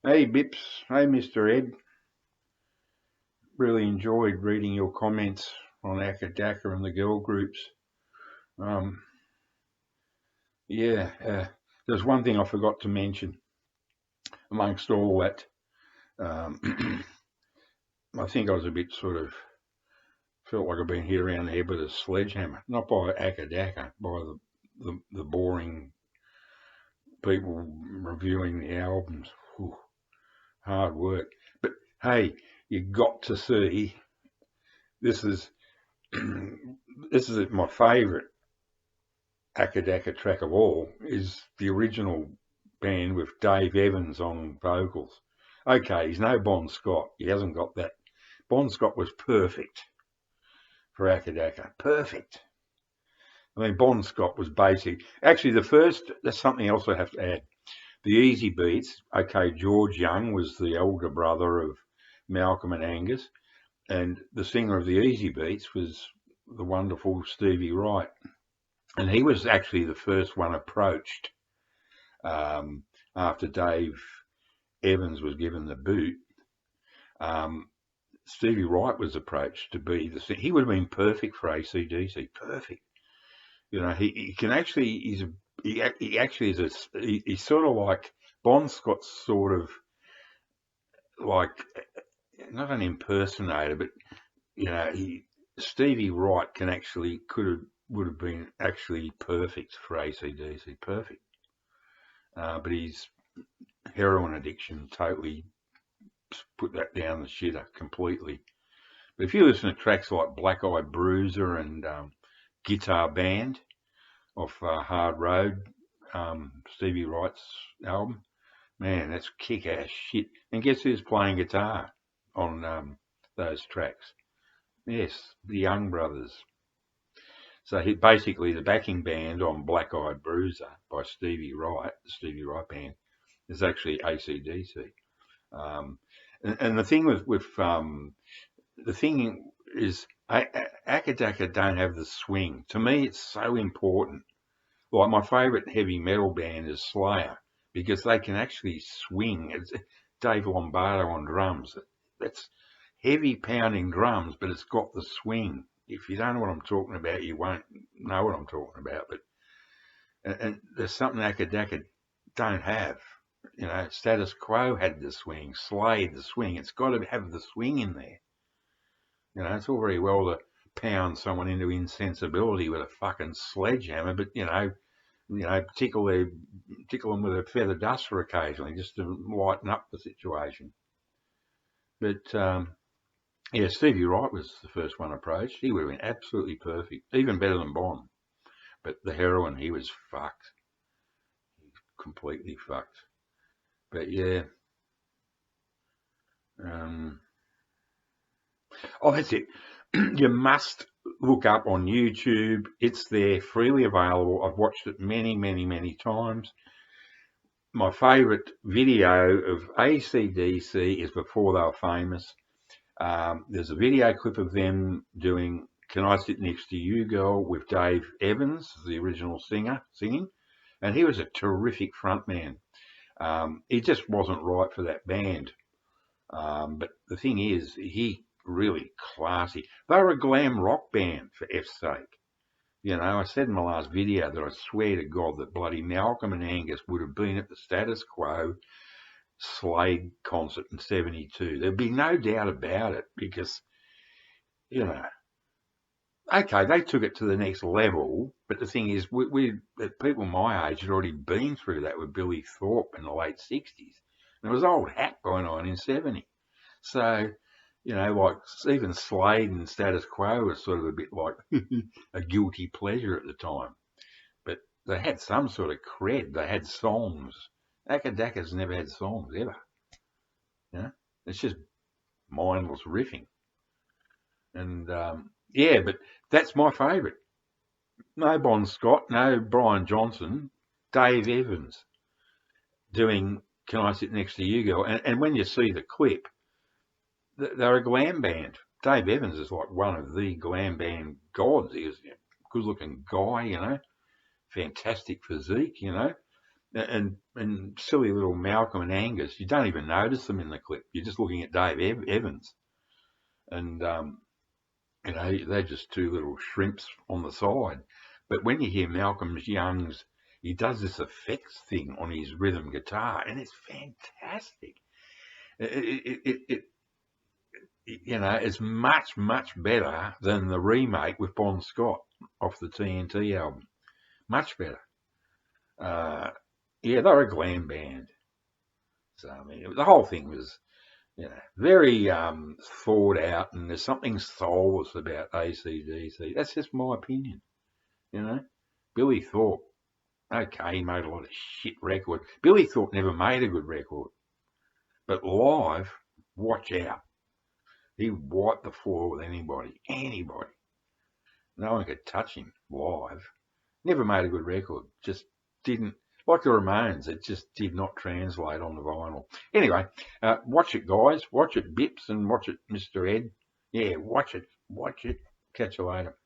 Hey Bips, hey Mr. Ed. Really enjoyed reading your comments on accadacca and the girl groups. Um, yeah, there's one thing I forgot to mention amongst all that. Um, I think I was a bit felt like I've been hit around the head with a sledgehammer, not by accadacca, by the boring people reviewing the albums. Whew, hard work. But hey, you got to see this is this is my favourite accadacca track of all is the original band with Dave Evans on vocals. Okay, he's no Bon Scott. He hasn't got that. Bon Scott was perfect for accadacca. Perfect. I mean, Bon Scott was actually the first, that's something else I have to add. The Easy Beats, okay, George Young was the elder brother of Malcolm and Angus, and the singer of the Easy Beats was the wonderful Stevie Wright. And he was actually the first one approached after Dave Evans was given the boot. Stevie Wright was approached to be he would have been perfect for AC/DC. Perfect. You know, he can actually, he actually is he's sort of like Bon Scott's sort of like, not an impersonator, but, you know, Stevie Wright would have been actually perfect for AC/DC. Perfect. But his heroin addiction totally put that down the shitter completely. But if you listen to tracks like Black Eyed Bruiser and Guitar Band off Hard Road, Stevie Wright's album, man, that's kick-ass shit. And guess who's playing guitar on those tracks? Yes, the Young Brothers. So basically the backing band on Black Eyed Bruiser by Stevie Wright, the Stevie Wright Band, is actually AC/DC. And the thing the thing is, accadacca don't have the swing. To me, it's so important. Like my favourite heavy metal band is Slayer because they can actually swing. It's Dave Lombardo on drums. That's heavy pounding drums, but it's got the swing. If you don't know what I'm talking about, you won't know what I'm talking about. But and there's something accadacca don't have. You know, Status Quo had the swing, Slade the swing. It's got to have the swing in there. You know, it's all very well to pound someone into insensibility with a fucking sledgehammer, but you know, tickle them with a feather duster occasionally just to lighten up the situation. But yeah, Stevie Wright was the first one approached. He would have been absolutely perfect, even better than Bon. But the heroin, he was fucked, completely fucked. But yeah. Oh, that's it. You must look up on YouTube. It's there, freely available. I've watched it many, many, many times. My favourite video of AC/DC is before they were famous. There's a video clip of them doing Can I Sit Next to You Girl with Dave Evans, the original singer, singing. And he was a terrific frontman. He just wasn't right for that band. But the thing is, he really classy. They were a glam rock band, for F's sake. You know, I said in my last video that I swear to God that bloody Malcolm and Angus would have been at the Status Quo Slade concert in '72. There'd be no doubt about it because, you know, okay, they took it to the next level, but the thing is, people my age had already been through that with Billy Thorpe in the late '60s. And it was old hat going on in '70. So, you know, like even Slade and Status Quo was sort of a bit like a guilty pleasure at the time. But they had some sort of cred. They had songs. Accadacca's never had songs, ever. You know? It's just mindless riffing. And, yeah, but that's my favourite. No Bon Scott, no Brian Johnson, Dave Evans doing Can I Sit Next to You Girl? And when you see the clip, they're a glam band. Dave Evans is like one of the glam band gods. He was a good-looking guy, you know, fantastic physique, you know. and silly little Malcolm and Angus, you don't even notice them in the clip. You're just looking at Dave Evans, and they're just two little shrimps on the side. But when you hear Malcolm Young's, he does this effects thing on his rhythm guitar, and it's fantastic. It it's much better than the remake with Bon Scott off the TNT album. Much better. Yeah, they're a glam band. So I mean, the whole thing was, very thought out, and there's something soulless about AC/DC. That's just my opinion. Billy Thorpe. Okay, he made a lot of shit record. Billy Thorpe never made a good record, but live, watch out. He wiped the floor with anybody. No one could touch him live. Never made a good record. Just didn't. Like the Ramones, it just did not translate on the vinyl. Anyway, watch it, guys. Watch it, Bips, and watch it, Mr. Ed. Yeah, watch it. Catch you later.